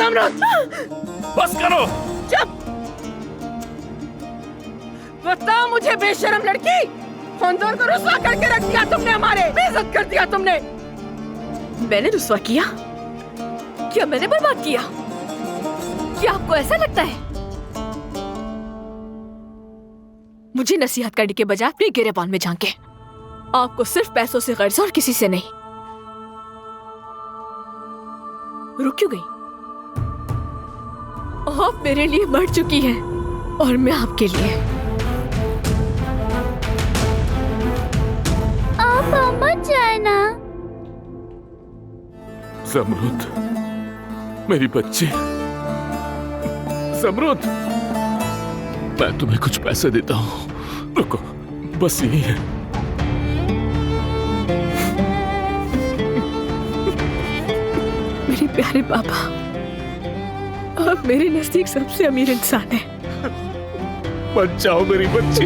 ज़मरुद। बस करो। चुप। बताओ मुझे बेशरम लड़की, खानदान को रुस्वा करके रख दिया तुमने, हमारे बेइज्जत कर दिया तुमने। मैंने रुस्वा किया? क्या मैंने बर्बाद किया? क्या आपको ऐसा लगता है? मुझे नसीहत करने के बजाय अपने गिरेबान में झांके। आपको सिर्फ पैसों से गर्ज और किसी से नहीं। रुक क्यों गई? आप मेरे लिए मर चुकी हैं और मैं आपके लिए। आप मत जाना। ज़मरुद, मेरी बच्ची ज़मरुद, मैं तुम्हें कुछ पैसे देता हूँ। रुको, बस यही है। मेरे प्यारे पापा, आप मेरे नजदीक सबसे अमीर इंसान हैं। बच जाओ मेरी बच्ची।